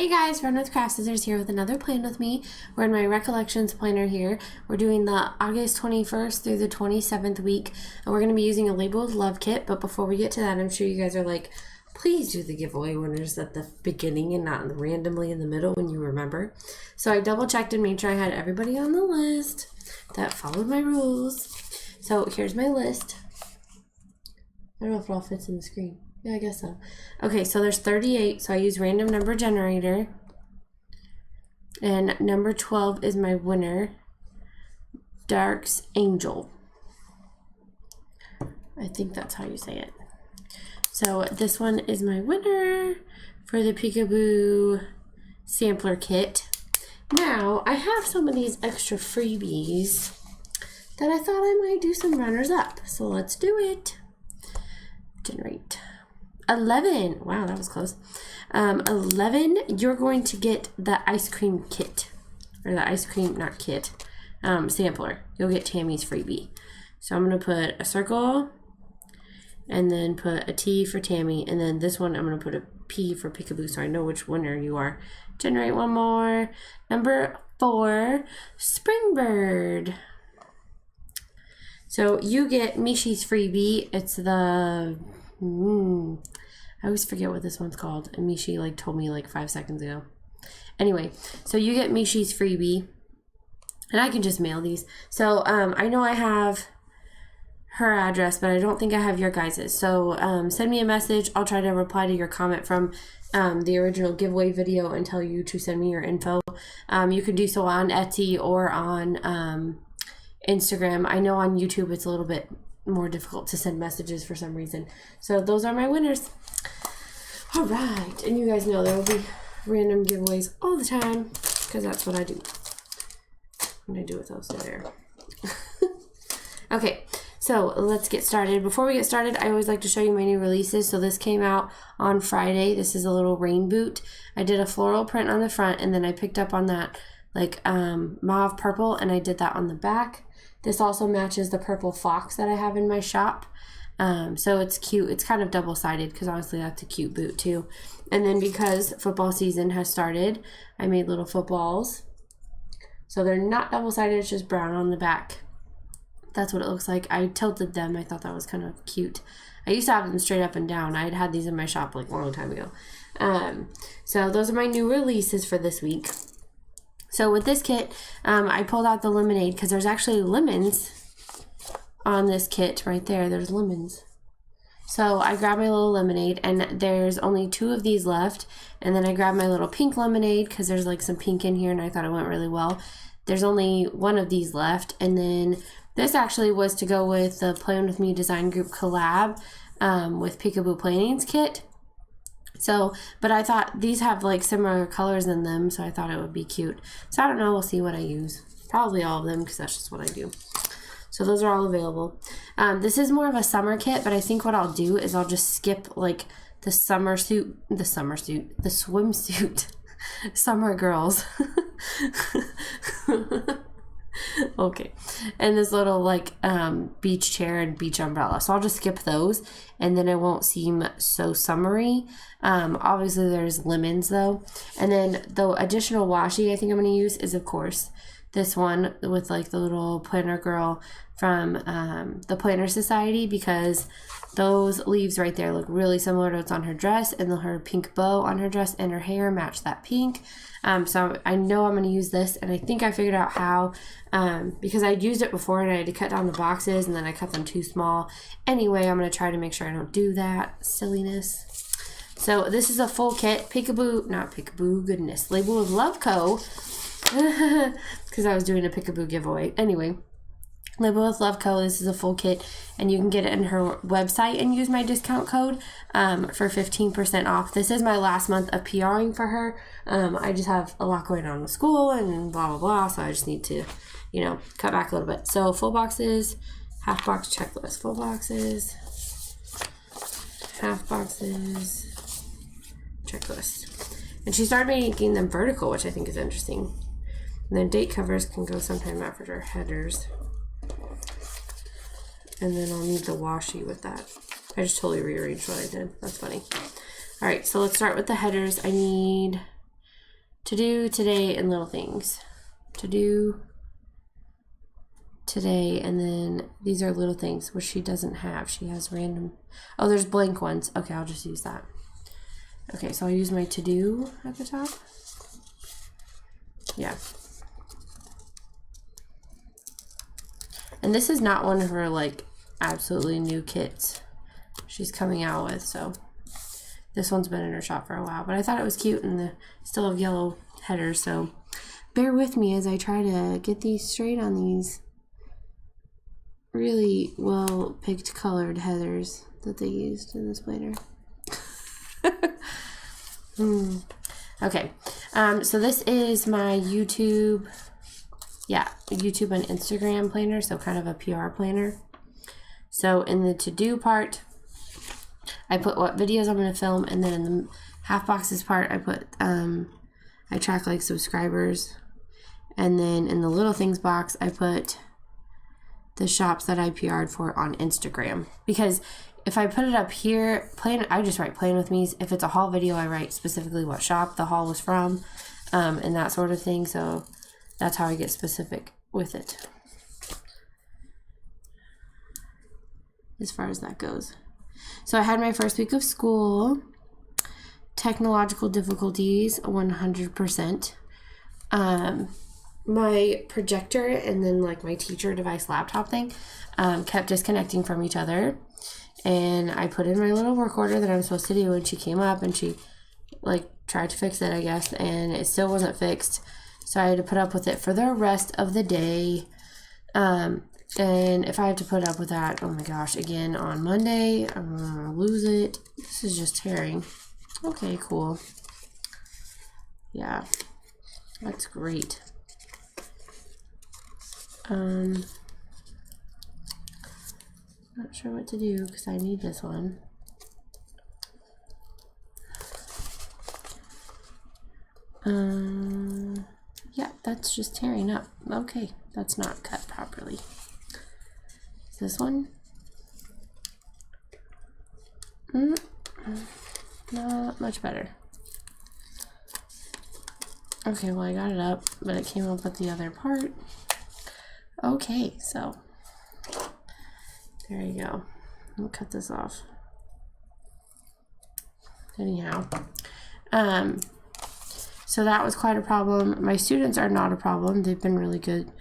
Hey guys, RunWithCraftScissors here with another plan with me. We're in my Recollections planner here. We're doing the August 21st through the 27th week, and we're going to be using a Label with Love kit. But before we get to that, I'm sure you guys are like, please do the giveaway winners at the beginning and not randomly in the middle when you remember. So I double checked and made sure I had everybody on the list that followed my rules. So here's my list. I don't know if it all fits in the screen. Yeah, I guess so. Okay, so there's 38, so I use random number generator. And number 12 is my winner, Dark's Angel. I think that's how you say it. So this one is my winner for the Peekaboo sampler kit. Now, I have some of these extra freebies that I thought I might do some runners up. So let's do it. Generate. 11. Wow, that was close. 11, you're going to get the ice cream kit. Or the ice cream, not kit, sampler. You'll get Tammy's freebie. So I'm going to put a circle and then put a T for Tammy. And then this one, I'm going to put a P for Peekaboo so I know which winner you are. Generate one more. Number 4, Springbird. So you get Mishi's freebie. It's the... I always forget what this one's called. And Mishi told me 5 seconds ago. Anyway, so you get Mishi's freebie. And I can just mail these. So I know I have her address, but I don't think I have your guys's. So send me a message. I'll try to reply to your comment from the original giveaway video and tell you to send me your info. You can do so on Etsy or on Instagram. I know on YouTube it's a little bit more difficult to send messages for some reason. So those are my winners. All right, and you guys know there will be random giveaways all the time because that's what I do. What do I do with those there? Okay, so let's get started. Before we get started, I always like to show you my new releases. So this came out on Friday. This is a little rain boot. I did a floral print on the front, and then I picked up on that mauve purple, and I did that on the back. This also matches the purple fox that I have in my shop. So it's cute. It's kind of double-sided because honestly that's a cute boot too. And then because football season has started, I made little footballs. So they're not double-sided, it's just brown on the back. That's what it looks like. I tilted them. I thought that was kind of cute. I used to have them straight up and down. I had these in my shop a long time ago. So those are my new releases for this week. So with this kit, I pulled out the lemonade because there's actually lemons on this kit right there. There's lemons. So I grabbed my little lemonade, and there's only 2 of these left. And then I grabbed my little pink lemonade because there's some pink in here, and I thought it went really well. There's only 1 of these left. And then this actually was to go with the Plan With Me Design Group collab with Peekaboo Plannings kit. So, but I thought these have similar colors in them, so I thought it would be cute. So I don't know, we'll see what I use. Probably all of them because that's just what I do. So those are all available. This is more of a summer kit, but I think what I'll do is I'll just skip the swimsuit, summer girls. Okay, and this little beach chair and beach umbrella, so I'll just skip those and then it won't seem so summery. Obviously there's lemons though, and then the additional washi I think I'm going to use is of course this one with the little planner girl from the Planner Society, because those leaves right there look really similar to what's on her dress, and her pink bow on her dress and her hair match that pink. So I know I'm going to use this, and I think I figured out how, because I used it before and I had to cut down the boxes and then I cut them too small. Anyway, I'm going to try to make sure I don't do that silliness. So this is a full kit. Goodness. Label with Loveco. Because I was doing a Peekaboo giveaway. Anyway, Label with Loveco, this is a full kit, and you can get it in her website and use my discount code for 15% off. This is my last month of PRing for her. I just have a lot going on with school and blah, blah, blah, so I just need to, cut back a little bit. So full boxes, half box checklist. Full boxes, half boxes, checklist. And she started making them vertical, which I think is interesting. And then date covers can go sometime after her headers. And then I'll need the washi with that. I just totally rearranged what I did. That's funny. All right, so let's start with the headers. I need to do today and little things. To do today, and then these are little things, which she doesn't have. She has random, oh, there's blank ones. Okay, I'll just use that. Okay, so I'll use my to do at the top. Yeah. And this is not one of her like absolutely new kits she's coming out with, so this one's been in her shop for a while, but I thought it was cute, and the still have yellow headers, so bear with me as I try to get these straight on these really well picked colored headers that they used in this planner. Okay, so this is my YouTube and Instagram planner, so kind of a PR planner. So in the to-do part, I put what videos I'm going to film, and then in the half boxes part, I put, I track like subscribers, and then in the little things box, I put the shops that I PR'd for on Instagram, because if I put it up here, I just write plan with me. If it's a haul video, I write specifically what shop the haul was from, and that sort of thing, so that's how I get specific with it, as far as that goes. So I had my first week of school. Technological difficulties, 100%. My projector and then like my teacher device laptop thing kept disconnecting from each other. And I put in my little work order that I'm supposed to do, and she came up and she like tried to fix it, I guess, and it still wasn't fixed. So I had to put up with it for the rest of the day. And if I have to put up with that, oh my gosh, again on Monday, I'm gonna lose it. This is just tearing. Okay, cool. Yeah, that's great. Not sure what to do because I need this one. Yeah, that's just tearing up. Okay, that's not cut properly. Is this one? Not much better. Okay, well I got it up, but it came up with the other part. Okay, so there you go. I'll cut this off. Anyhow, so that was quite a problem. My students are not a problem. They've been really good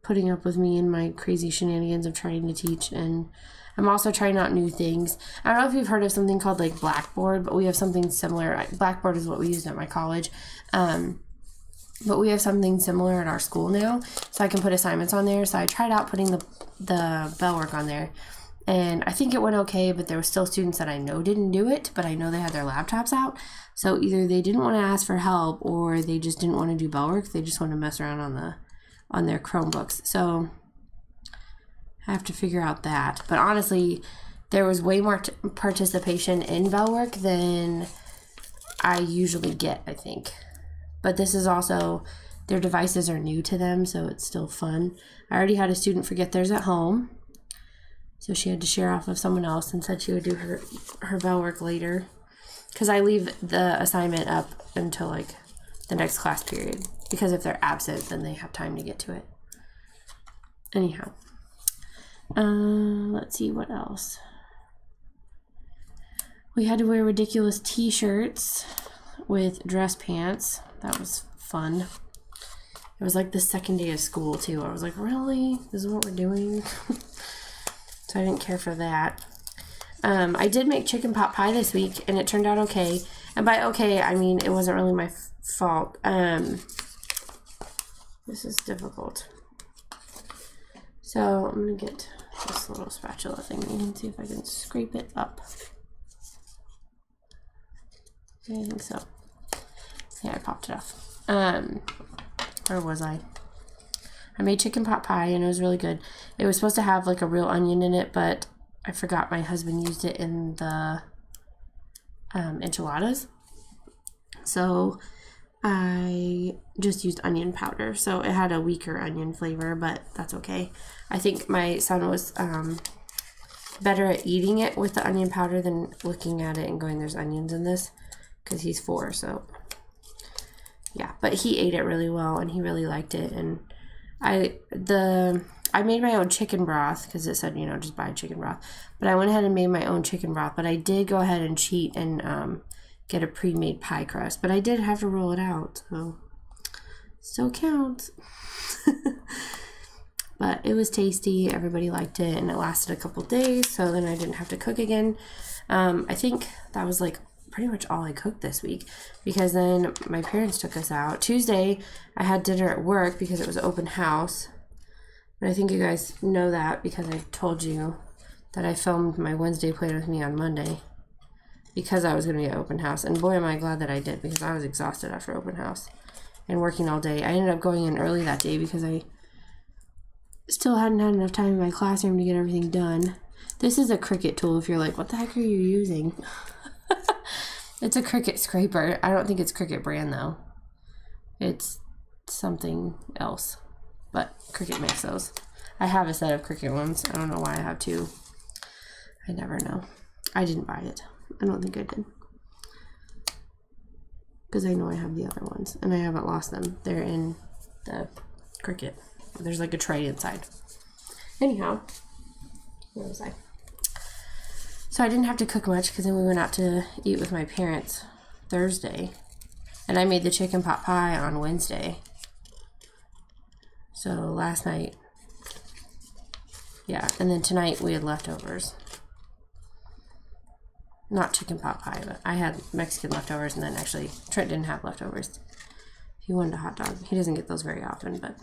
putting up with me and my crazy shenanigans of trying to teach, and I'm also trying out new things. I don't know if you've heard of something called like Blackboard, but we have something similar. Blackboard is what we used at my college, but we have something similar at our school now, so I can put assignments on there. So I tried out putting the bell work on there, and I think it went okay, but there were still students that I know didn't do it, but I know they had their laptops out. So either they didn't want to ask for help, or they just didn't want to do bell work. They just want to mess around on their Chromebooks. So I have to figure out that. But honestly, there was way more participation in bell work than I usually get, I think. But this is also, their devices are new to them, so it's still fun. I already had a student forget theirs at home, so she had to share off with someone else and said she would do her bell work later, because I leave the assignment up until like the next class period, because if they're absent, then they have time to get to it. Anyhow, let's see what else. We had to wear ridiculous t-shirts with dress pants. That was fun. It was like the second day of school too. I was like, really? This is what we're doing? So I didn't care for that. I did make chicken pot pie this week, and it turned out okay. And by okay, I mean it wasn't really my fault. This is difficult. So I'm gonna get this little spatula thing and see if I can scrape it up. I think so. Yeah, I popped it off. Where was I? I made chicken pot pie, and it was really good. It was supposed to have like a real onion in it, but I forgot my husband used it in the enchiladas. So I just used onion powder. So it had a weaker onion flavor, but that's okay. I think my son was better at eating it with the onion powder than looking at it and going, there's onions in this, because he's 4, so. yeah, but he ate it really well and he really liked it. And I made my own chicken broth because it said, you know, just buy chicken broth. But I went ahead and made my own chicken broth. But I did go ahead and cheat and get a pre-made pie crust. But I did have to roll it out, so still counts. But it was tasty. Everybody liked it, and it lasted a couple days. So then I didn't have to cook again. I think that was like pretty much all I cooked this week, because then my parents took us out. Tuesday, I had dinner at work because it was open house. But I think you guys know that because I told you that I filmed my Wednesday Plan With Me on Monday because I was going to be at open house. And boy, am I glad that I did, because I was exhausted after open house and working all day. I ended up going in early that day because I still hadn't had enough time in my classroom to get everything done. This is a Cricut tool if you're like, what the heck are you using? It's a Cricut scraper. I don't think it's Cricut brand though. It's something else. But Cricut makes those. I have a set of Cricut ones. I don't know why I have two. I never know. I didn't buy it. I don't think I did. Because I know I have the other ones. And I haven't lost them. They're in the Cricut. There's like a tray inside. Anyhow. Where was I? So I didn't have to cook much because then we went out to eat with my parents Thursday. And I made the chicken pot pie on Wednesday. So last night, yeah, and then tonight we had leftovers. Not chicken pot pie, but I had Mexican leftovers, and then actually Trent didn't have leftovers. He wanted a hot dog. He doesn't get those very often, but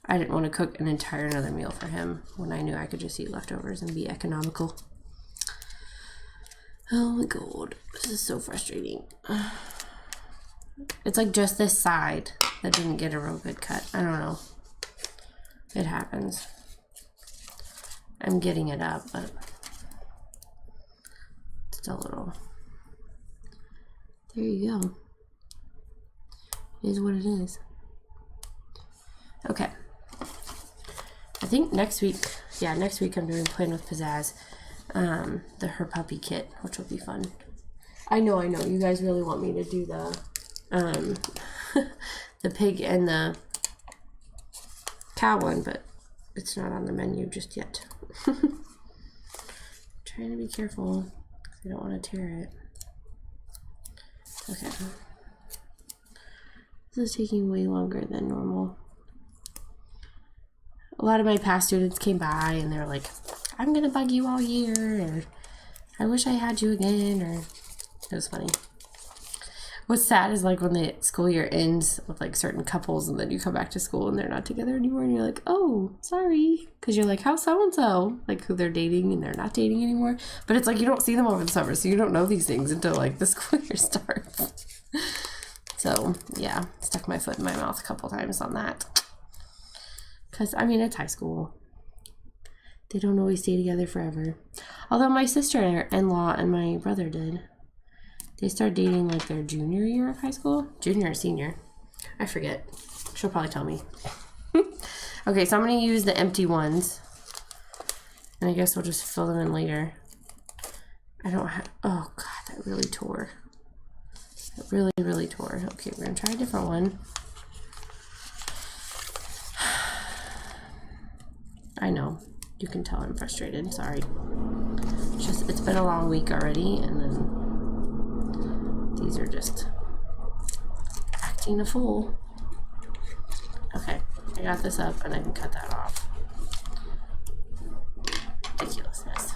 I didn't want to cook an entire another meal for him when I knew I could just eat leftovers and be economical. Oh my god, this is so frustrating. It's like just this side that didn't get a real good cut. I don't know. It happens. I'm getting it up, but still a little. There you go. It is what it is. Okay. I think next week, yeah, next week I'm doing Playing with Pizzazz, her puppy kit, which will be fun. I know. You guys really want me to do the the pig and the cow one, but it's not on the menu just yet. Trying to be careful because I don't want to tear it. Okay. This is taking way longer than normal. A lot of my past students came by and they're like, I'm gonna bug you all year, or I wish I had you again, or it was funny. What's sad is like when the school year ends with like certain couples and then you come back to school and they're not together anymore and you're like, oh, sorry. Because you're like, how's so-and-so? Like who they're dating and they're not dating anymore. But it's like you don't see them over the summer, so you don't know these things until like the school year starts. So yeah, stuck my foot in my mouth a couple times on that. Because, I mean, it's high school. They don't always stay together forever. Although my sister-in-law and my brother did. They started dating like their junior year of high school. Junior or senior. I forget. She'll probably tell me. Okay, so I'm going to use the empty ones. And I guess we'll just fill them in later. I don't have... Oh, God, that really tore. That really, really tore. Okay, we're going to try a different one. I know. You can tell I'm frustrated. Sorry. It's been a long week already, and then these are just acting a fool. Okay, I got this up, and I can cut that off. Ridiculousness.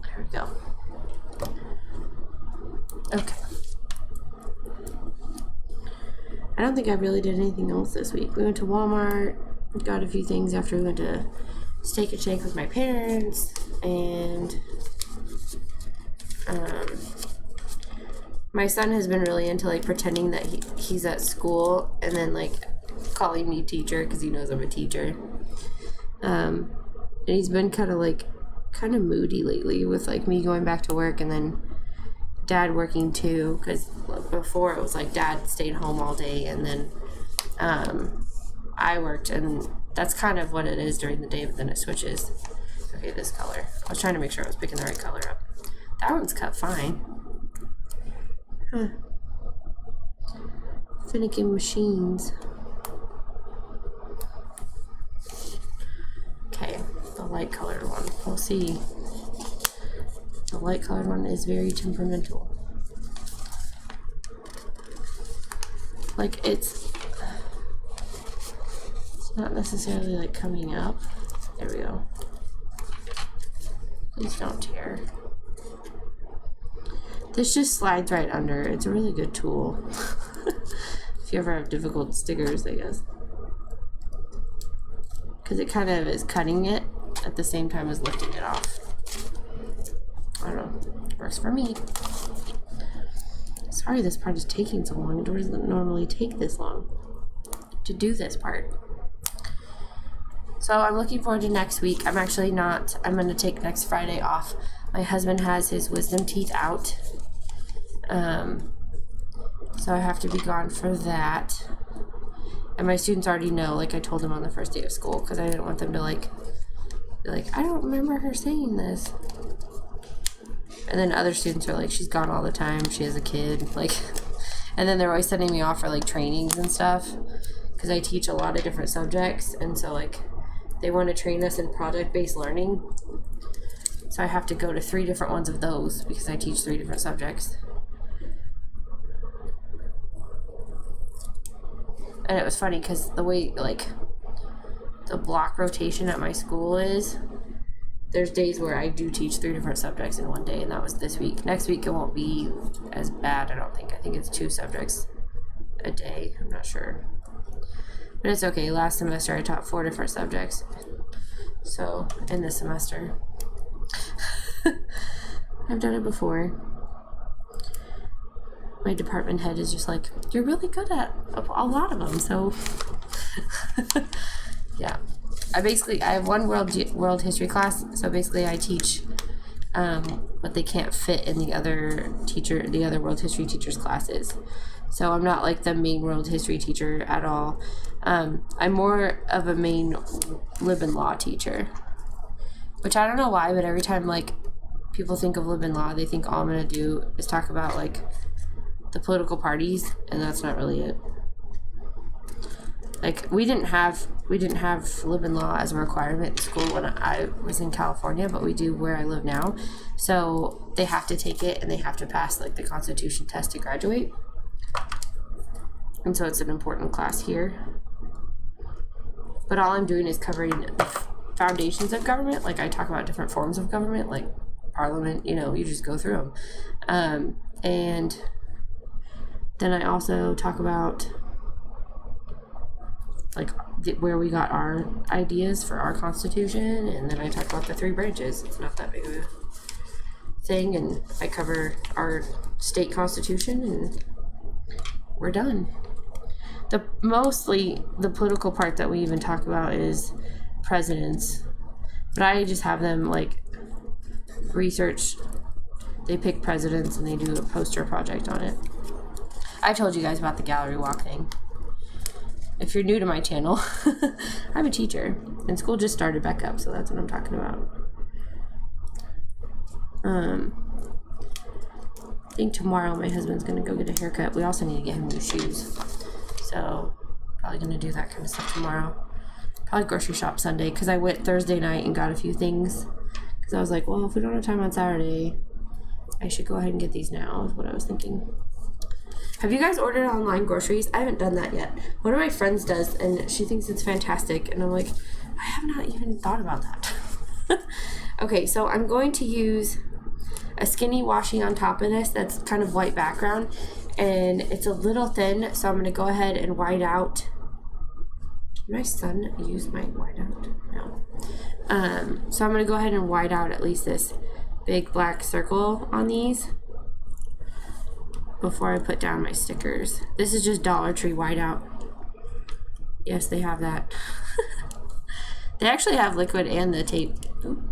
There we go. Okay. I don't think I really did anything else this week. We went to Walmart, got a few things after we went to Steak and Shake with my parents, and my son has been really into like pretending that he's at school and then like calling me teacher because he knows I'm a teacher. And he's been kind of moody lately with like me going back to work and then Dad working too, because before it was like Dad stayed home all day and then I worked, and that's kind of what it is during the day, but then it switches. Okay, this color. I was trying to make sure I was picking the right color up. That one's cut fine. Huh. Finicky machines. Okay, the light colored one. We'll see. The light colored one is very temperamental. Like it's not necessarily like coming up. There we go. Please don't tear. This just slides right under. It's a really good tool. If you ever have difficult stickers, I guess. Because it kind of is cutting it at the same time as lifting it off. I don't know. Works for me. Sorry this part is taking so long. It doesn't normally take this long to do this part. So I'm looking forward to next week. I'm actually not. I'm going to take next Friday off. My husband has his wisdom teeth out. So I have to be gone for that. And my students already know, like I told them on the first day of school, because I didn't want them to like be like, I don't remember her saying this. And then other students are like, she's gone all the time, she has a kid, like, and then they're always sending me off for like trainings and stuff, because I teach a lot of different subjects, and so like they want to train us in project-based learning. So I have to go to 3 different ones of those because I teach 3 different subjects. And it was funny because the way like the block rotation at my school is, there's days where I do teach 3 different subjects in one day, and that was this week. Next week it won't be as bad, I don't think. I think it's 2 subjects a day. I'm not sure. But it's okay. Last semester I taught 4 different subjects. So, in this semester. I've done it before. My department head is just like, you're really good at a lot of them, so yeah. I have one world history class, so basically I teach what they can't fit in the other world history teachers' classes. So I'm not like the main world history teacher at all. I'm more of a main lib and law teacher, which I don't know why, but every time like people think of lib and law, they think all I'm gonna do is talk about like the political parties, and that's not really it. Like we didn't have lib and law as a requirement in school when I was in California, but we do where I live now. So they have to take it and they have to pass like the Constitution test to graduate. And so it's an important class here. But all I'm doing is covering the foundations of government. Like I talk about different forms of government, like Parliament, you just go through them. And then I also talk about like where we got our ideas for our Constitution, and then I talk about the 3 branches. It's not that big of a thing, and I cover our state constitution, and we're done. Mostly the political part that we even talk about is presidents, but I just have them like research. They pick presidents and they do a poster project on it. I told you guys about the gallery walk thing. If you're new to my channel, I'm a teacher, and school just started back up, so that's what I'm talking about. I think tomorrow my husband's gonna go get a haircut. We also need to get him new shoes, so probably gonna do that kind of stuff tomorrow. Probably grocery shop Sunday, because I went Thursday night and got a few things, because I was like, well, if we don't have time on Saturday, I should go ahead and get these now, is what I was thinking. Have you guys ordered online groceries? I haven't done that yet. One of my friends does, and she thinks it's fantastic, and I'm like, I have not even thought about that. Okay, so I'm going to use a skinny washi on top of this that's kind of white background, and it's a little thin, so I'm going to go ahead and white out. Did my son use my white out? No. So I'm going to go ahead and white out at least this big black circle on these before I put down my stickers. This is just Dollar Tree whiteout. Yes, they have that. They actually have liquid and the tape. Ooh.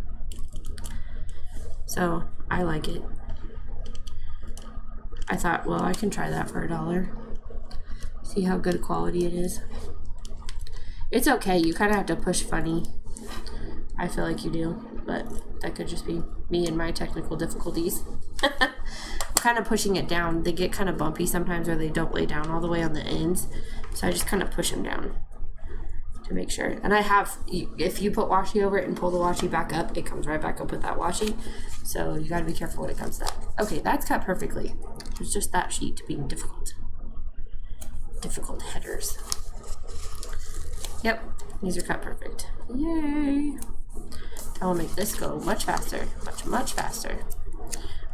So I like it. I thought, well, I can try that for $1. See how good quality it is. It's okay. You kind of have to push funny. I feel like you do. but that could just be me and my technical difficulties. I'm kind of pushing it down. They get kind of bumpy sometimes, or they don't lay down all the way on the ends, so I just kind of push them down to make sure. And I have, if you put washi over it and pull the washi back up, it comes right back up with that washi, so you got to be careful when it comes to that. Okay, that's cut perfectly. It's just that sheet being difficult headers. Yep, these are cut perfect. Yay! I will make this go much faster, much faster.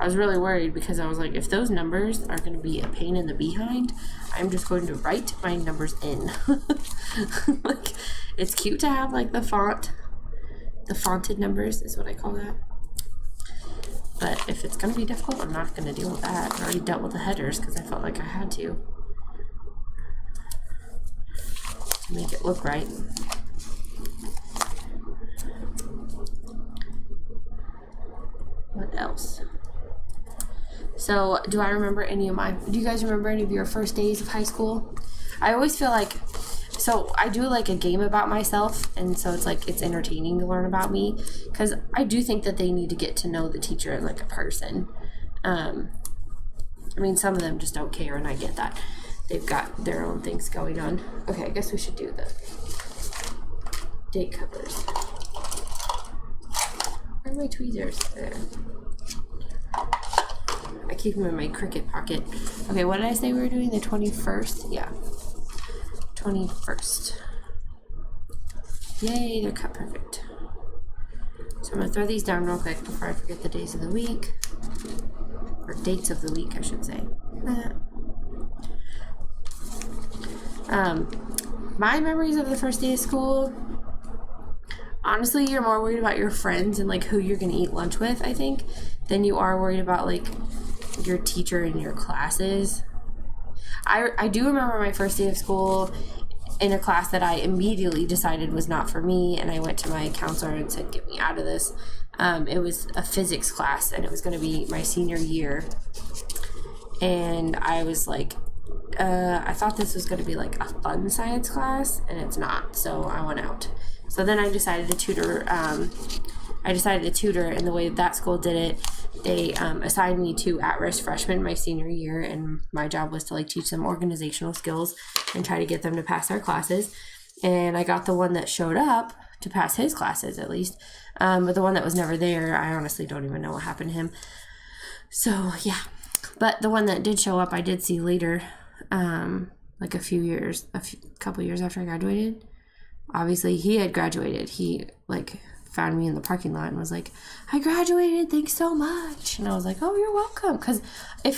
I was really worried because I was like, if those numbers are going to be a pain in the behind, I'm just going to write my numbers in. Like, it's cute to have like the fonted numbers is what I call that. But if it's going to be difficult, I'm not going to deal with that. I already dealt with the headers because I felt like I had to make it look right. What else? So, do you guys remember any of your first days of high school? I always feel like, so I do like a game about myself, and so it's like, it's entertaining to learn about me, because I do think that they need to get to know the teacher as like a person. I mean, some of them just don't care, and I get that. They've got their own things going on. Okay, I guess we should do the date covers. Where are my tweezers? There. I keep them in my Cricut pocket. Okay, what did I say we were doing? The 21st? Yeah. 21st. Yay, they're cut perfect. So I'm going to throw these down real quick before I forget the days of the week. Or dates of the week, I should say. My memories of the first day of school, honestly, you're more worried about your friends and like who you're going to eat lunch with, I think, than you are worried about like your teacher and your classes. I do remember my first day of school in a class that I immediately decided was not for me, and I went to my counselor and said, get me out of this. It was a physics class, and it was going to be my senior year, and I was like, I thought this was going to be like a fun science class, and it's not, so I went out. So then I decided to tutor, and the way that school did it, they assigned me to at-risk freshmen my senior year, and my job was to like teach them organizational skills and try to get them to pass their classes. And I got the one that showed up to pass his classes, at least, but the one that was never there, I honestly don't even know what happened to him. So yeah, but the one that did show up, I did see later, like a couple years after I graduated. Obviously he had graduated. He like found me in the parking lot and was like, I graduated, thanks so much. And I was like, oh, you're welcome. Because I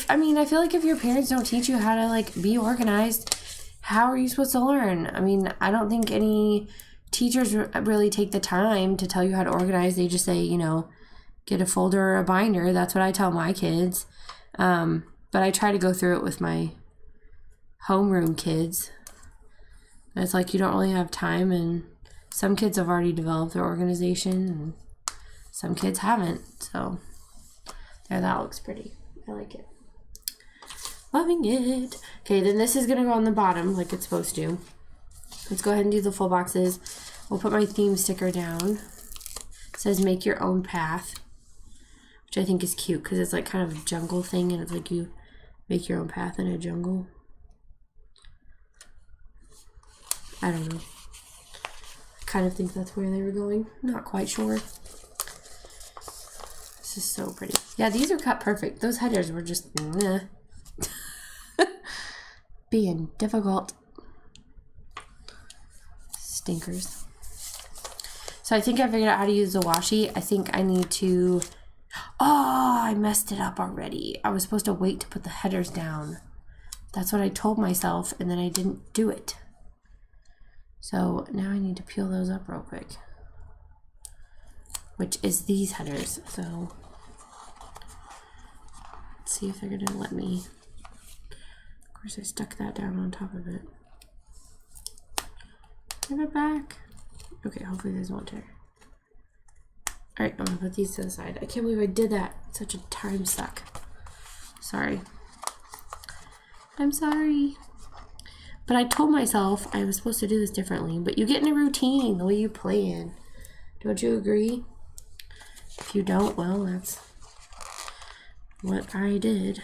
feel like if your parents don't teach you how to like be organized, how are you supposed to learn? I mean, I don't think any teachers really take the time to tell you how to organize. They just say, you know, get a folder or a binder. That's what I tell my kids. But I try to go through it with my homeroom kids. It's like you don't really have time, and some kids have already developed their organization and some kids haven't. So there, that looks pretty. I like it. Loving it. Okay, then this is gonna go on the bottom like it's supposed to. Let's go ahead and do the full boxes. We'll put my theme sticker down. It says make your own path, which I think is cute because it's like kind of a jungle thing, and it's like you make your own path in a jungle. I don't know. I kind of think that's where they were going. Not quite sure. This is so pretty. Yeah, these are cut perfect. Those headers were just being difficult. Stinkers. So I think I figured out how to use the washi. I think I need to... Oh, I messed it up already. I was supposed to wait to put the headers down. That's what I told myself, and then I didn't do it. So now I need to peel those up real quick, which is these headers. So let's see if they're gonna let me. Of course, I stuck that down on top of it. Give it back. Okay, hopefully this won't tear. All right, I'm gonna put these to the side. I can't believe I did that. Such a time suck. Sorry. I'm sorry. But I told myself I was supposed to do this differently. But you get in a routine the way you plan. Don't you agree? If you don't, well, that's what I did.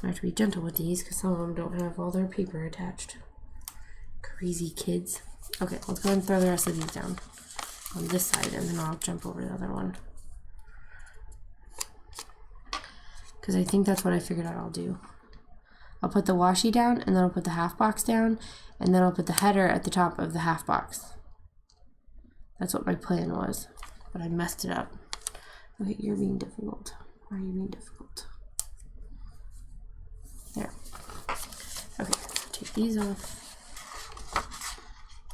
I have to be gentle with these because some of them don't have all their paper attached. Crazy kids. Okay, let's go ahead and throw the rest of these down on this side, and then I'll jump over the other one. Because I think that's what I figured out I'll do. I'll put the washi down, and then I'll put the half box down, and then I'll put the header at the top of the half box. That's what my plan was, but I messed it up. Okay, you're being difficult. Why are you being difficult? There. Okay, take these off.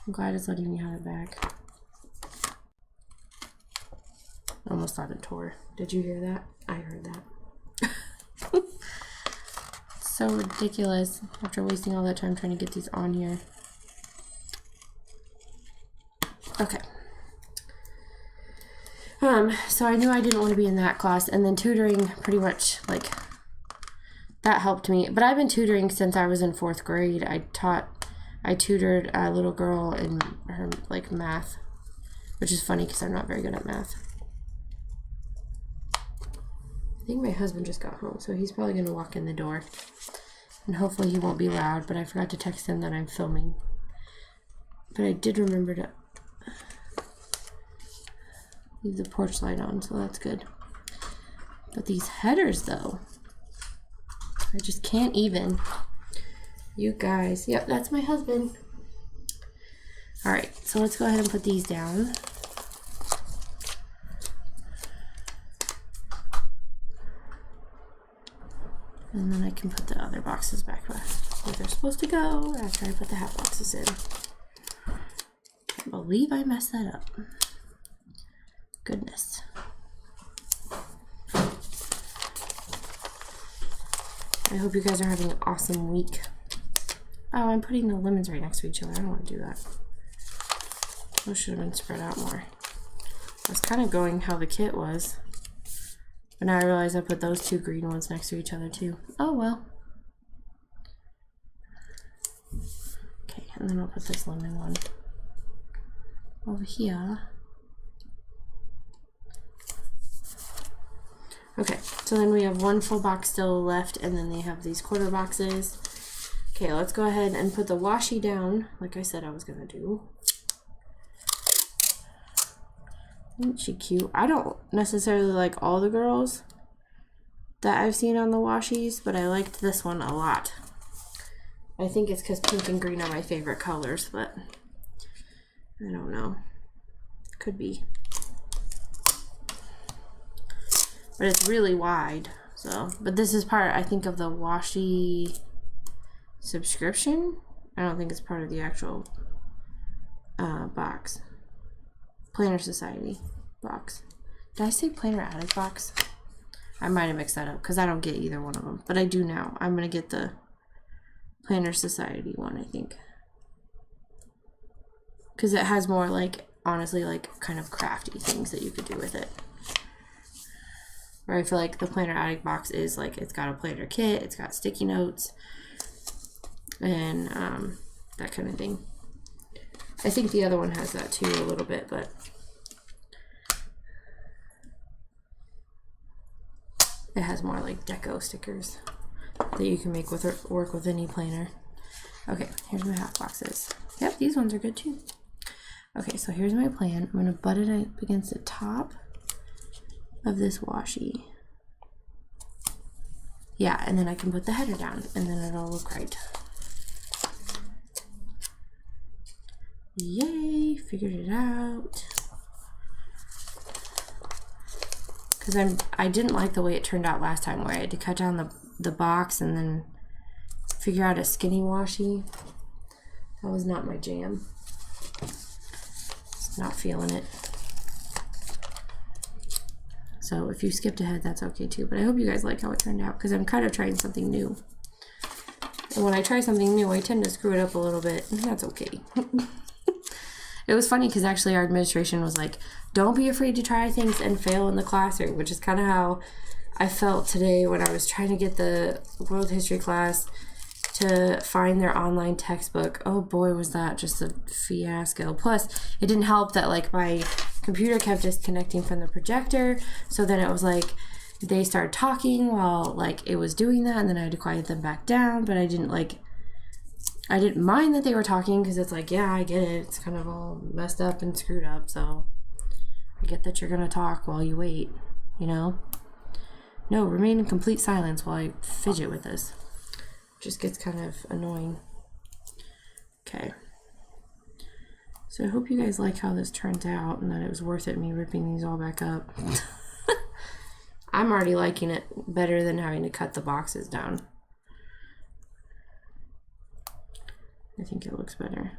I'm glad it's letting me have it back. I almost thought it tore. Did you hear that? I heard that. So ridiculous after wasting all that time trying to get these on here. Okay. So I knew I didn't want to be in that class, and then tutoring pretty much like that helped me. But I've been tutoring since I was in 4th grade. I tutored a little girl in her like math, which is funny because I'm not very good at math. I think my husband just got home, so he's probably going to walk in the door. And hopefully he won't be loud, but I forgot to text him that I'm filming. But I did remember to leave the porch light on, so that's good. But these headers, though, I just can't even. You guys. Yep, that's my husband. Alright, so let's go ahead and put these down. And then I can put the other boxes back where they're supposed to go after I put the half boxes in. Can't believe I messed that up. Goodness. I hope you guys are having an awesome week. Oh, I'm putting the lemons right next to each other. I don't want to do that. Those should have been spread out more. I was kind of going how the kit was. But now I realize I put those 2 green ones next to each other too. Oh well. Okay, and then I'll put this lemon one over here. Okay, so then we have 1 full box still left, and then they have these quarter boxes. Okay, let's go ahead and put the washi down, like I said I was gonna do. Isn't she cute? I don't necessarily like all the girls that I've seen on the washies, but I liked this one a lot. I think it's because pink and green are my favorite colors, but I don't know. Could be. But it's really wide, so. But this is part, I think, of the washi subscription. I don't think it's part of the actual box. Planner Society box. Did I say Planner Attic box? I might have mixed that up because I don't get either one of them, but I do now. I'm going to get the Planner Society one, I think. Because it has more, like, honestly, like, kind of crafty things that you could do with it. Where I feel like the Planner Attic box is, like, it's got a planner kit, it's got sticky notes, and that kind of thing. I think the other one has that too a little bit, but it has more like deco stickers that you can make with or work with any planner. Okay, here's my half boxes. Yep, these ones are good too. Okay, so here's my plan. I'm going to butt it up against the top of this washi. Yeah, and then I can put the header down and then it'll look right. Yay, figured it out. Because I didn't like the way it turned out last time, where I had to cut down the box and then figure out a skinny washi. That was not my jam. Just not feeling it. So if you skipped ahead, that's okay too. But I hope you guys like how it turned out, because I'm kind of trying something new. And when I try something new, I tend to screw it up a little bit, and that's okay. It was funny because actually our administration was like, don't be afraid to try things and fail in the classroom, which is kind of how I felt today when I was trying to get the world history class to find their online textbook. Oh boy, was that just a fiasco. Plus, it didn't help that like my computer kept disconnecting from the projector. So then it was like they started talking while like it was doing that, and then I had to quiet them back down. But I didn't mind that they were talking, because it's like, yeah, I get it. It's kind of all messed up and screwed up. So I get that you're going to talk while you wait, you know? No, remain in complete silence while I fidget with this. Just gets kind of annoying. Okay. So I hope you guys like how this turns out, and that it was worth it me ripping these all back up. I'm already liking it better than having to cut the boxes down. I think it looks better.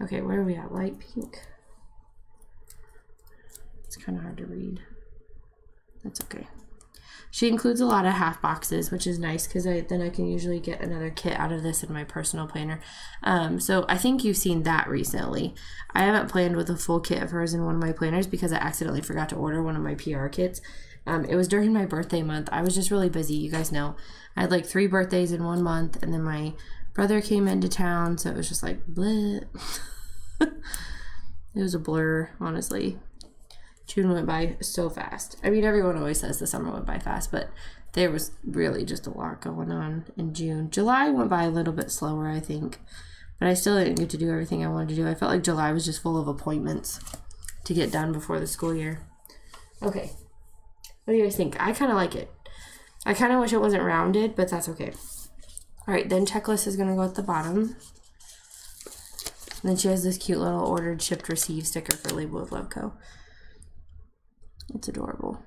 Okay, where are we at? Light pink. It's kind of hard to read. That's okay. She includes a lot of half boxes, which is nice, because then I can usually get another kit out of this in my personal planner. So I think you've seen that recently. I haven't planned with a full kit of hers in one of my planners because I accidentally forgot to order one of my PR kits. It was during my birthday month. I was just really busy. You guys know I had like 3 birthdays in 1 month, and then my brother came into town, so it was just like bleh. It was a blur, honestly. June went by so fast. I mean, everyone always says the summer went by fast, but there was really just a lot going on in June. July went by a little bit slower, I think, but I still didn't get to do everything I wanted to do. I felt like July was just full of appointments to get done before the school year. Okay. What do you guys think? I kind of like it. I kind of wish it wasn't rounded, but that's okay. All right, then checklist is going to go at the bottom. And then she has this cute little ordered, shipped, received sticker for Label with Loveco. It's adorable.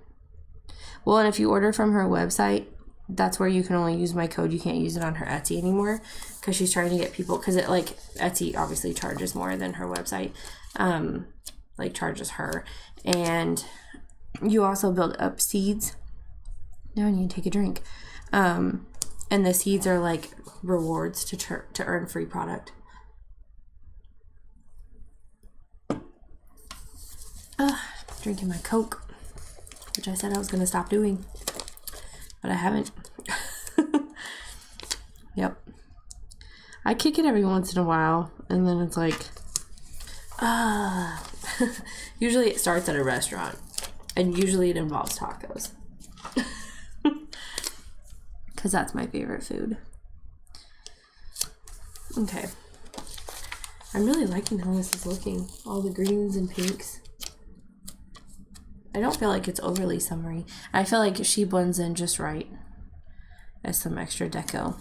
Well, and if you order from her website, that's where you can only use my code. You can't use it on her Etsy anymore, because she's trying to get people, because it, like, Etsy obviously charges more than her website, like charges her. And you also build up seeds. Now I need to take a drink. And the seeds are like rewards to earn free product. Drinking my Coke, which I said I was going to stop doing, but I haven't. Yep. I kick it every once in a while, and then it's like, usually it starts at a restaurant, and usually it involves tacos, because that's my favorite food. Okay. I'm really liking how this is looking. All the greens and pinks. I don't feel like it's overly summery. I feel like she blends in just right as some extra deco.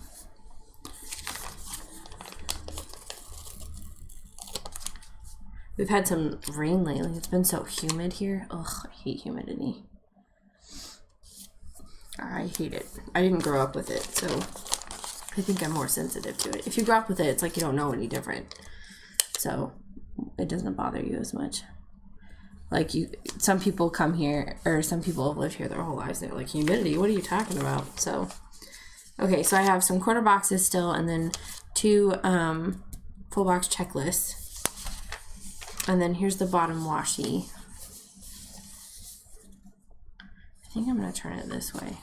We've had some rain lately. It's been so humid here. Ugh, I hate humidity. I hate it. I didn't grow up with it, so I think I'm more sensitive to it. If you grow up with it, it's like you don't know any different. So it doesn't bother you as much. Like some people come here, or some people have lived here their whole lives. They're like, humidity, what are you talking about? So, okay, so I have some quarter boxes still, and then 2 full box checklists. And then here's the bottom washi. I think I'm going to turn it this way.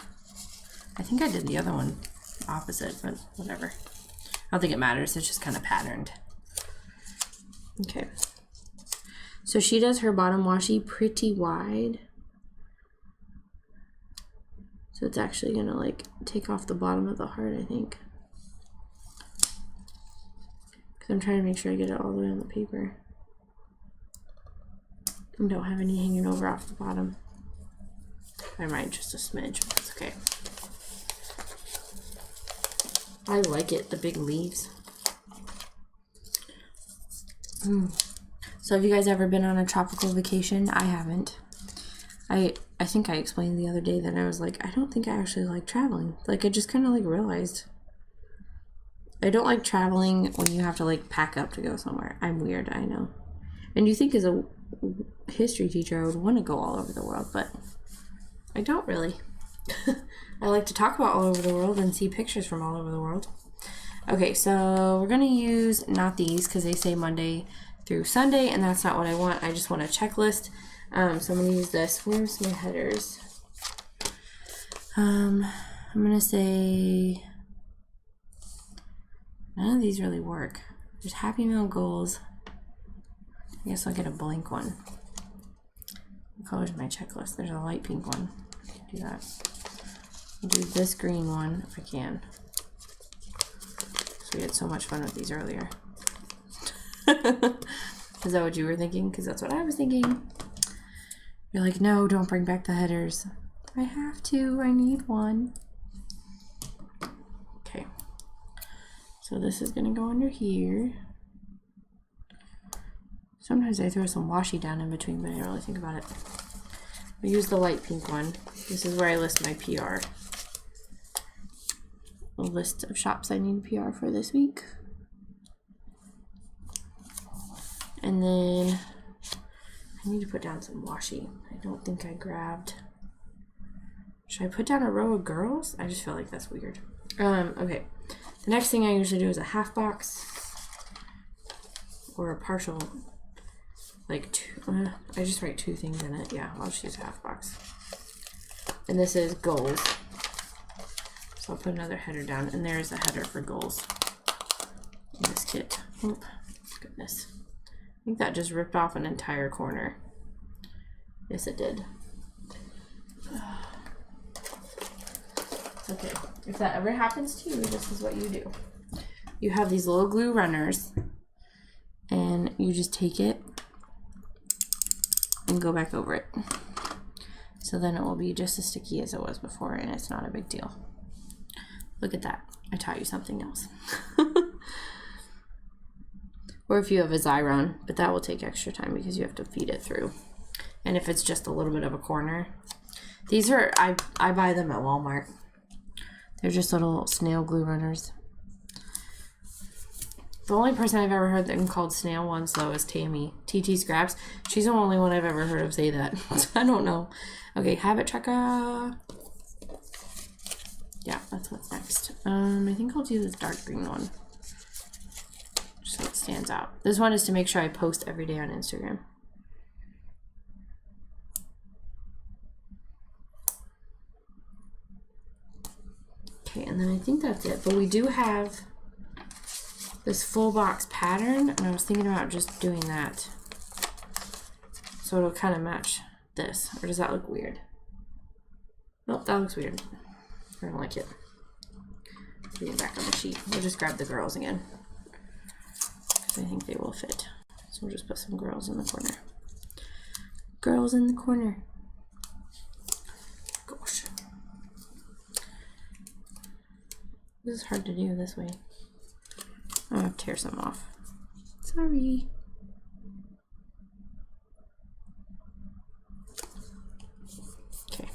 I think I did the other one opposite, but whatever. I don't think it matters. It's just kind of patterned. Okay. So she does her bottom washi pretty wide. So it's actually going to like take off the bottom of the heart, I think. Because I'm trying to make sure I get it all the way on the paper. And don't have any hanging over off the bottom. I might just a smidge, but that's okay. I like it, the big leaves. So have you guys ever been on a tropical vacation? I haven't. I think I explained the other day that I was like, I don't think I actually like traveling. Like, I just kind of like realized I don't like traveling when you have to like pack up to go somewhere. I'm weird, I know. And you think as a history teacher I would want to go all over the world, but I don't really. I like to talk about all over the world and see pictures from all over the world. Okay, so we're going to use not these because they say Monday through Sunday, and that's not what I want. I just want a checklist. So I'm going to use this. Where's my headers? I'm going to say none of these really work. There's Happy Meal goals. I guess I'll get a blank one. What color is my checklist? There's a light pink one. Do that. I'll do this green one if I can. So we had so much fun with these earlier. Is that what you were thinking? Because that's what I was thinking. You're like, no, don't bring back the headers. I have to. I need one. Okay. So this is going to go under here. Sometimes I throw some washi down in between, but I don't really think about it. I use the light pink one. This is where I list my PR. A list of shops I need PR for this week. And then I need to put down some washi. I don't think I grabbed. Should I put down a row of girls? I just feel like that's weird. Okay. The next thing I usually do is a half box or a partial, like two. I just write 2 things in it. Yeah, I'll just use a half box. And this is goals. So I'll put another header down, and there's a header for goals in this kit. Oh, goodness. I think that just ripped off an entire corner. Yes, it did. It's okay. If that ever happens to you, this is what you do. You have these little glue runners, and you just take it and go back over it. So then it will be just as sticky as it was before, and it's not a big deal. Look at that. I taught you something else. Or if you have a Xyron, but that will take extra time because you have to feed it through. And if it's just a little bit of a corner. These are, I buy them at Walmart. They're just little snail glue runners. The only person I've ever heard them called snail ones though is Tammy. TT Scraps. She's the only one I've ever heard of say that. I don't know. Okay, habit tracker. Yeah, that's what's next. I think I'll do this dark green one. So it stands out. This one is to make sure I post every day on Instagram. Okay, and then I think that's it. But we do have this full box pattern, and I was thinking about just doing that. So it'll kind of match this. Or does that look weird? Nope, that looks weird. I don't like it. Put it back on the sheet. We'll just grab the girls again. I think they will fit. So we'll just put some girls in the corner. Girls in the corner. Gosh. This is hard to do this way. I'm gonna tear some off. Sorry. Okay.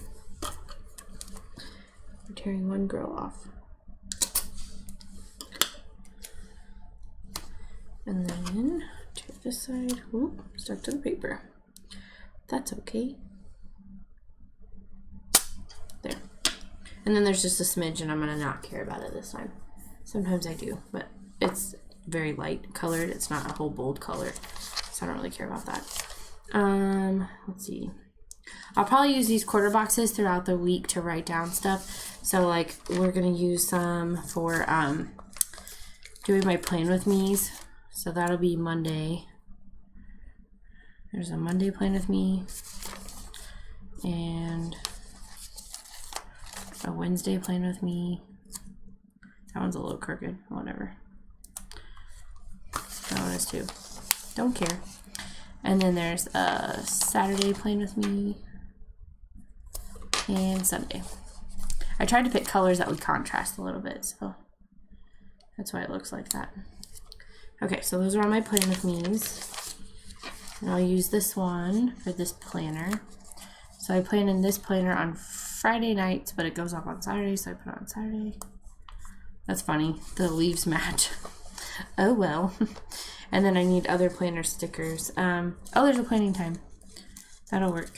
I'm tearing one girl off. And then tear this side. Whoop, stuck to the paper. That's okay. There. And then there's just a smidge, and I'm gonna not care about it this time. Sometimes I do, but it's very light colored. It's not a whole bold color, so I don't really care about that. Let's see. I'll probably use these quarter boxes throughout the week to write down stuff. So like we're gonna use some for doing my plan with me's. So that'll be Monday. There's a Monday plan with me and a Wednesday plan with me. That one's a little crooked, whatever. That one is too. Don't care. And then there's a Saturday plan with me and Sunday. I tried to pick colors that would contrast a little bit, so that's why it looks like that. Okay, so those are all my plan with me's. And I'll use this one for this planner. So I plan in this planner on Friday nights, but it goes up on Saturday, so I put it on Saturday. That's funny. The leaves match. Oh well. And then I need other planner stickers. Oh, there's a planning time. That'll work.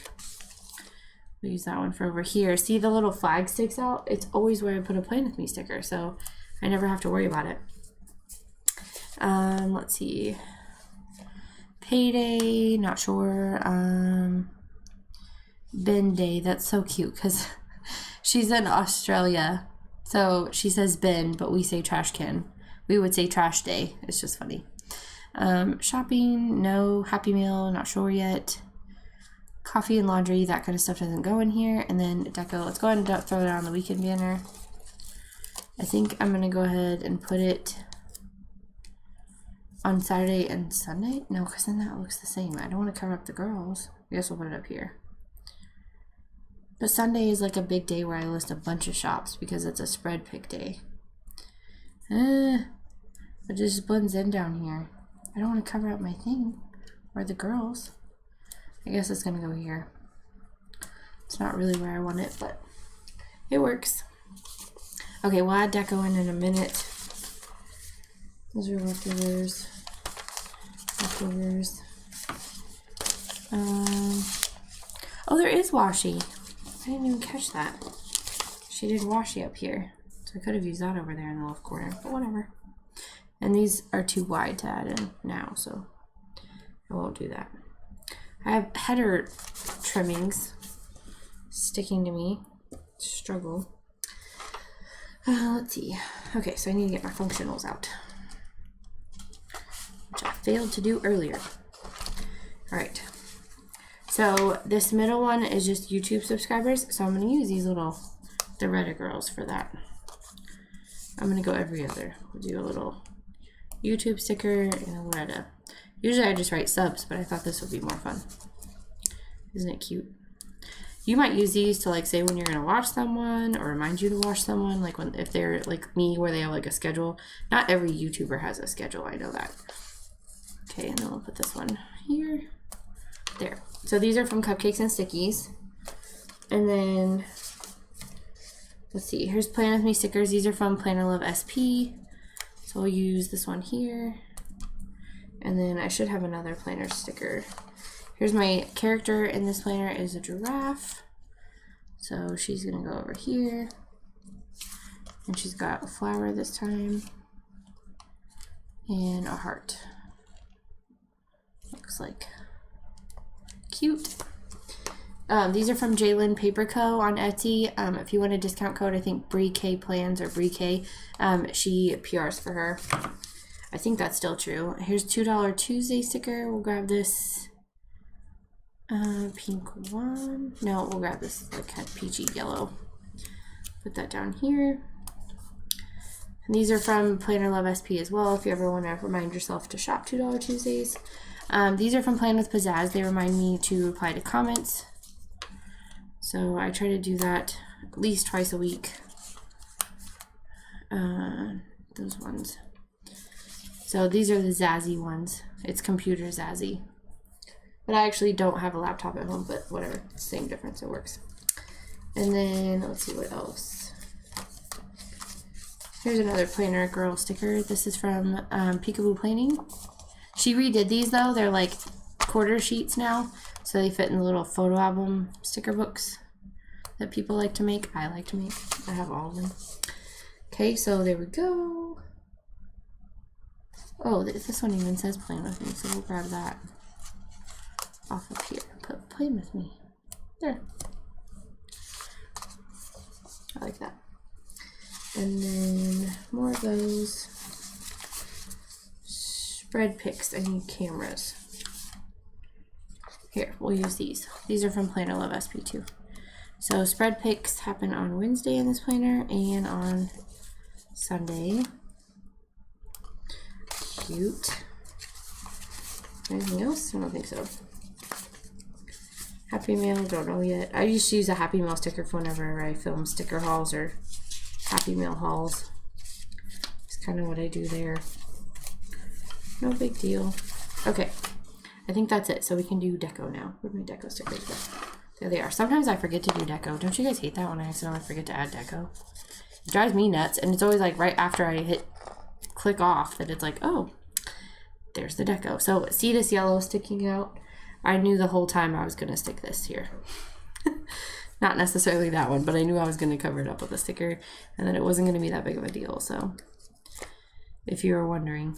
We'll use that one for over here. See the little flag sticks out? It's always where I put a plan with me sticker, so I never have to worry about it. Let's see. Payday, not sure. Ben Day, that's so cute because she's in Australia. So she says bin, but we say trash can. We would say trash day. It's just funny. Shopping, no. Happy Meal, not sure yet. Coffee and laundry, that kind of stuff doesn't go in here. And then deco, let's go ahead and throw it on the weekend banner. I think I'm gonna go ahead and put it on Saturday and Sunday. No, because then that looks the same. I don't want to cover up the girls. I guess we'll put it up here. But Sunday is like a big day where I list a bunch of shops because it's a spread pick day. It just blends in down here. I don't want to cover up my thing or the girls. I guess it's gonna go here. It's not really where I want it, but it works. Okay, we'll add deco in a minute. Those are leftovers. Leftovers. Oh, there is washi. I didn't even catch that. She did washi up here. So I could have used that over there in the left corner, but whatever. And these are too wide to add in now, so I won't do that. I have header trimmings sticking to me. Struggle. Let's see. Okay, so I need to get my functionals out, which I failed to do earlier. All right. So this middle one is just YouTube subscribers. So I'm going to use these little, the Reddit girls for that. I'm going to go every other. We'll do a little YouTube sticker and a Reddit. Usually I just write subs, but I thought this would be more fun. Isn't it cute? You might use these to like say when you're gonna watch someone or remind you to watch someone, like when if they're like me where they have like a schedule. Not every YouTuber has a schedule, I know that. Okay, and then we'll put this one here. There. So these are from Cupcakes and Stickies. And then let's see, here's Plan With Me stickers. These are from Planner Love SP. So we'll use this one here. And then I should have another planner sticker. Here's my character in this planner is a giraffe. So she's gonna go over here. And she's got a flower this time. And a heart. Looks like cute. These are from Jalen Paper Co. on Etsy. If you want a discount code, I think Brie K Plans or Brie K, she PRs for her. I think that's still true. Here's $2 Tuesday sticker. We'll grab this pink one. No, we'll grab this like kind of peachy yellow. Put that down here. And these are from Planner Love SP as well, if you ever want to remind yourself to shop $2 Tuesdays. These are from Plan With Pizzazz. They remind me to reply to comments. So I try to do that at least twice a week. Those ones. So these are the Zazzy ones. It's computer Zazzy. But I actually don't have a laptop at home, but whatever. Same difference, it works. And then, let's see what else. Here's another planner girl sticker. This is from Peekaboo Planning. She redid these though. They're like quarter sheets now. So they fit in the little photo album sticker books that people like to make. I like to make. I have all of them. Okay, so there we go. Oh, this one even says Plan With Me, so we'll grab that off of here. Put Plan With Me. There. I like that. And then more of those. Spread pics. I need cameras. Here, we'll use these. These are from Planner Love SP too. So spread pics happen on Wednesday in this planner and on Sunday. Cute. Anything else? I don't think so. Happy Meal, don't know yet. I used to use a Happy Meal sticker for whenever I film sticker hauls or Happy Meal hauls. It's kind of what I do there. No big deal. Okay, I think that's it. So we can do deco now. Where'd my deco stickers go? There they are. Sometimes I forget to do deco. Don't you guys hate that when I accidentally forget to add deco? It drives me nuts, and it's always like right after I hit click off that it's like, oh, there's the deco. So see this yellow sticking out? I knew the whole time I was going to stick this here. Not necessarily that one, but I knew I was going to cover it up with a sticker and that it wasn't going to be that big of a deal. So if you were wondering,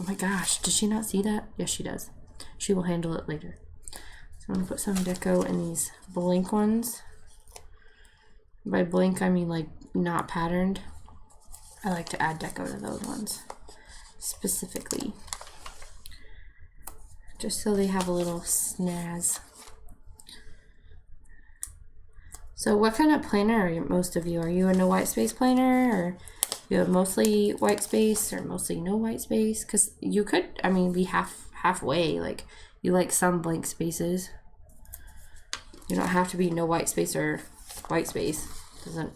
oh my gosh, does she not see that? Yes, she does. She will handle it later. So I'm going to put some deco in these blank ones. By blank, I mean like not patterned. I like to add deco to those ones specifically. just so they have a little snazz. So what kind of planner are most of you? Are you a no white space planner, or you have mostly white space or mostly no white space? Because you could, I mean, be halfway. Like, you like some blank spaces. You don't have to be no white space or white space. I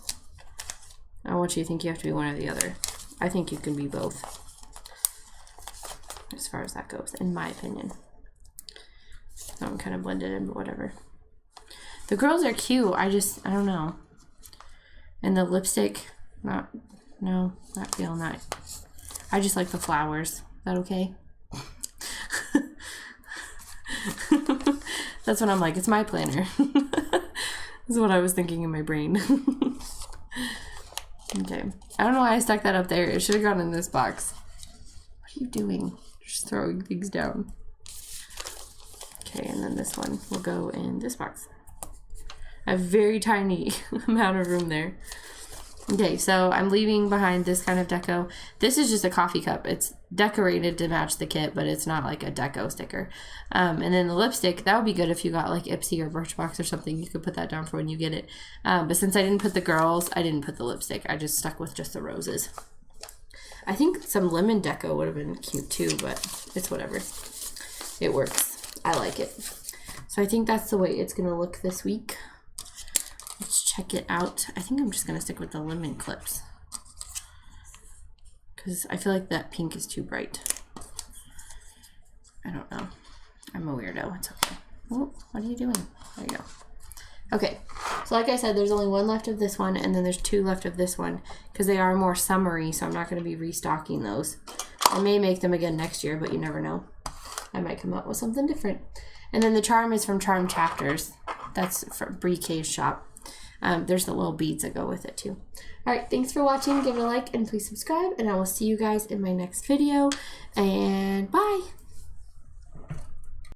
don't want you to think you have to be one or the other. I think you can be both, as far as that goes, in my opinion. So I'm kind of blended in, but whatever. The girls are cute. I don't know. And the lipstick, not feeling that. I just like the flowers. Is that okay? That's what I'm like. It's my planner. That's what I was thinking in my brain. Okay. I don't know why I stuck that up there. It should have gone in this box. What are you doing? Just throwing things down. Okay, and then this one will go in this box. A very tiny amount of room there. Okay, so I'm leaving behind this kind of deco. This is just a coffee cup. It's decorated to match the kit, but it's not like a deco sticker. And then the lipstick, that would be good if you got like Ipsy or Birchbox or something. You could put that down for when you get it. But since I didn't put the girls, I didn't put the lipstick. I just stuck with just the roses. I think some lemon deco would have been cute too, but it's whatever. It works. I like it. So I think that's the way it's going to look this week. Let's check it out. I think I'm just going to stick with the lemon clips, because I feel like that pink is too bright. I don't know. I'm a weirdo. It's okay. Oh, what are you doing? There you go. Okay. So like I said, there's only one left of this one, and then there's two left of this one, because they are more summery, so I'm not going to be restocking those. I may make them again next year, but you never know. I might come up with something different. And then the charm is from Charm Chapters. That's from Brie K's shop. There's the little beads that go with it too. Alright, thanks for watching. Give it a like and please subscribe. And I will see you guys in my next video. And bye!